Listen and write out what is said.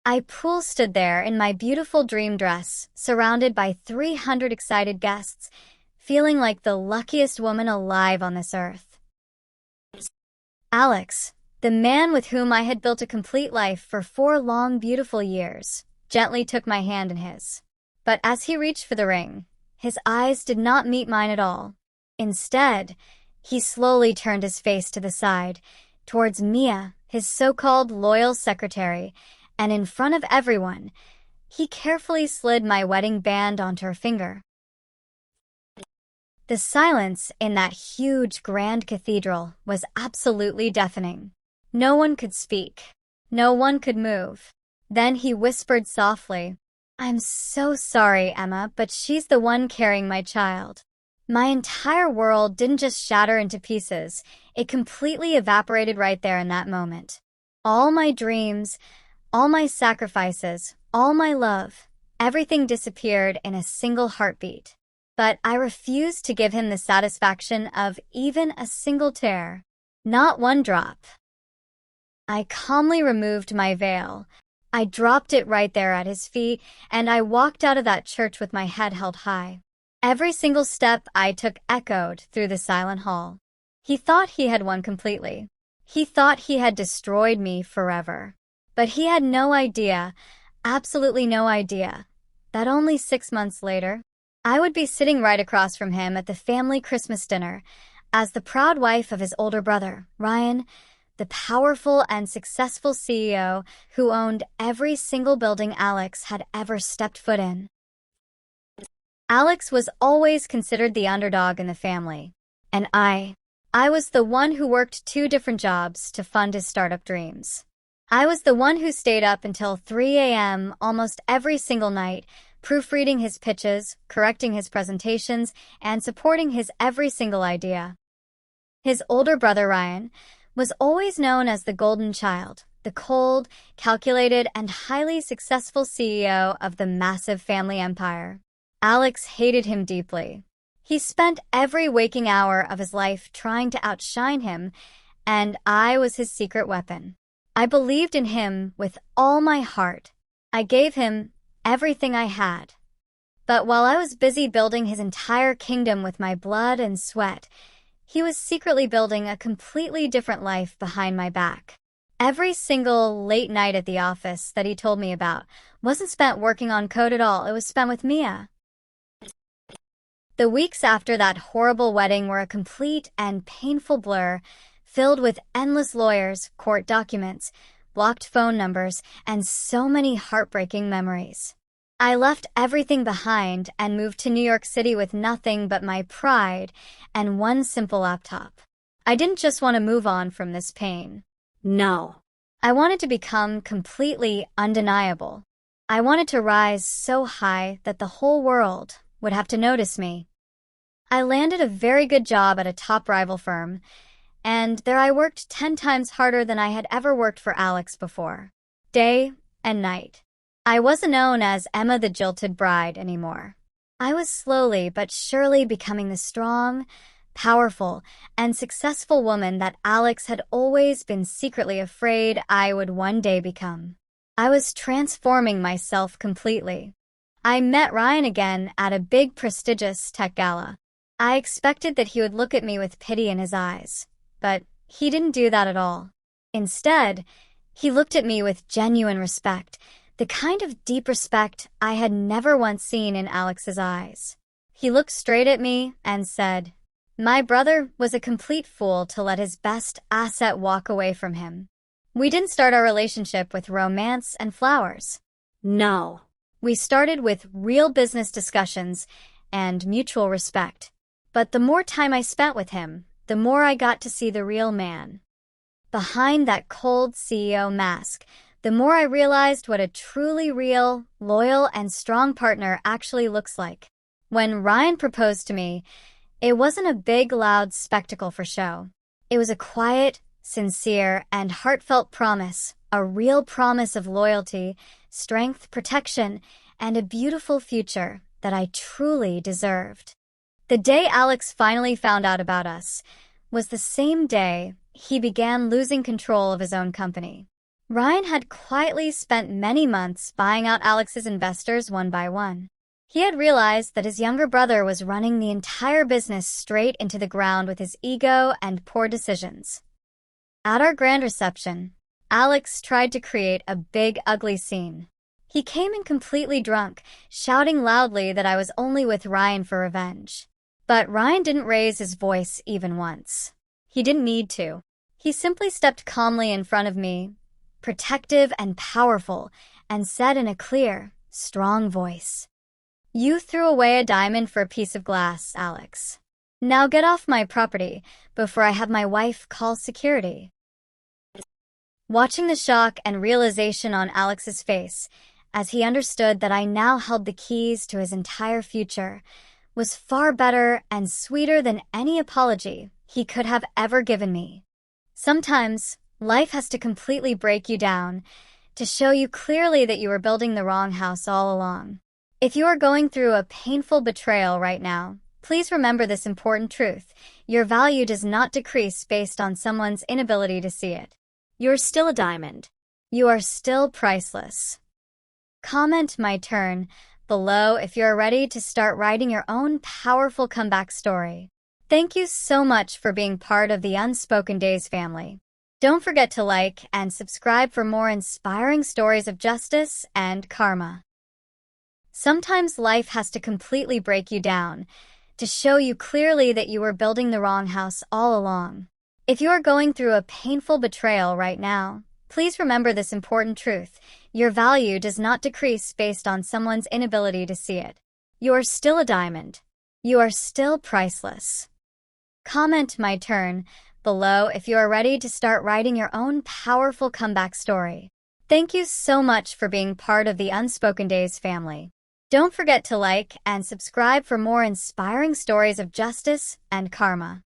I pool stood there in my beautiful dream dress, surrounded by 300 excited guests, feeling like the luckiest woman alive on this earth. Alex, the man with whom I had built a complete life for 4 long, beautiful years, gently took my hand in his. But as he reached for the ring, his eyes did not meet mine at all. Instead, he slowly turned his face to the side, towards Mia, his so-called loyal secretary, and in front of everyone, he carefully slid my wedding band onto her finger. The silence in that huge grand cathedral was absolutely deafening. No one could speak. No one could move. Then he whispered softly, "I'm so sorry, Emma, but she's the one carrying my child." My entire world didn't just shatter into pieces, it completely evaporated right there in that moment. All my dreams, all my sacrifices, all my love, everything disappeared in a single heartbeat. But I refused to give him the satisfaction of even a single tear. Not one drop. I calmly removed my veil. I dropped it right there at his feet, and I walked out of that church with my head held high. Every single step I took echoed through the silent hall. He thought he had won completely. He thought he had destroyed me forever. But he had no idea, absolutely no idea, that only 6 months later, I would be sitting right across from him at the family Christmas dinner as the proud wife of his older brother, Ryan, the powerful and successful CEO who owned every single building Alex had ever stepped foot in. Alex was always considered the underdog in the family, and I was the one who worked 2 different jobs to fund his startup dreams. I was the one who stayed up until 3 a.m. almost every single night, proofreading his pitches, correcting his presentations, and supporting his every single idea. His older brother, Ryan, was always known as the golden child, the cold, calculated, and highly successful CEO of the massive family empire. Alex hated him deeply. He spent every waking hour of his life trying to outshine him, and I was his secret weapon. I believed in him with all my heart. I gave him everything I had. But while I was busy building his entire kingdom with my blood and sweat, he was secretly building a completely different life behind my back. Every single late night at the office that he told me about wasn't spent working on code at all, it was spent with Mia. The weeks after that horrible wedding were a complete and painful blur, filled with endless lawyers, court documents, blocked phone numbers, and so many heartbreaking memories. I left everything behind and moved to New York City with nothing but my pride and one simple laptop. I didn't just want to move on from this pain. No. I wanted to become completely undeniable. I wanted to rise so high that the whole world would have to notice me. I landed a very good job at a top rival firm, and there I worked 10 times harder than I had ever worked for Alex before, day and night. I wasn't known as Emma the Jilted Bride anymore. I was slowly but surely becoming the strong, powerful, and successful woman that Alex had always been secretly afraid I would one day become. I was transforming myself completely. I met Ryan again at a big prestigious tech gala. I expected that he would look at me with pity in his eyes, but he didn't do that at all. Instead, he looked at me with genuine respect, the kind of deep respect I had never once seen in Alex's eyes. He looked straight at me and said, "My brother was a complete fool to let his best asset walk away from him." We didn't start our relationship with romance and flowers. No. We started with real business discussions and mutual respect. But the more time I spent with him, the more I got to see the real man. Behind that cold CEO mask, the more I realized what a truly real, loyal, and strong partner actually looks like. When Ryan proposed to me, it wasn't a big, loud spectacle for show. It was a quiet, sincere, and heartfelt promise, a real promise of loyalty, strength, protection, and a beautiful future that I truly deserved. The day Alex finally found out about us was the same day he began losing control of his own company. Ryan had quietly spent many months buying out Alex's investors one by one. He had realized that his younger brother was running the entire business straight into the ground with his ego and poor decisions. At our grand reception, Alex tried to create a big, ugly scene. He came in completely drunk, shouting loudly that I was only with Ryan for revenge. But Ryan didn't raise his voice even once. He didn't need to. He simply stepped calmly in front of me, protective and powerful, and said in a clear, strong voice, "You threw away a diamond for a piece of glass, Alex. Now get off my property before I have my wife call security." Watching the shock and realization on Alex's face, as he understood that I now held the keys to his entire future, was far better and sweeter than any apology he could have ever given me. Sometimes, life has to completely break you down to show you clearly that you were building the wrong house all along. If you are going through a painful betrayal right now, please remember this important truth. Your value does not decrease based on someone's inability to see it. You're still a diamond. You are still priceless. Comment my turn below if you're ready to start writing your own powerful comeback story. Thank you so much for being part of the Unspoken Days family. Don't forget to like and subscribe for more inspiring stories of justice and karma. Sometimes life has to completely break you down to show you clearly that you were building the wrong house all along. If you are going through a painful betrayal right now, please remember this important truth. Your value does not decrease based on someone's inability to see it. You are still a diamond. You are still priceless. Comment my turn below if you are ready to start writing your own powerful comeback story. Thank you so much for being part of the Unspoken Days family. Don't forget to like and subscribe for more inspiring stories of justice and karma.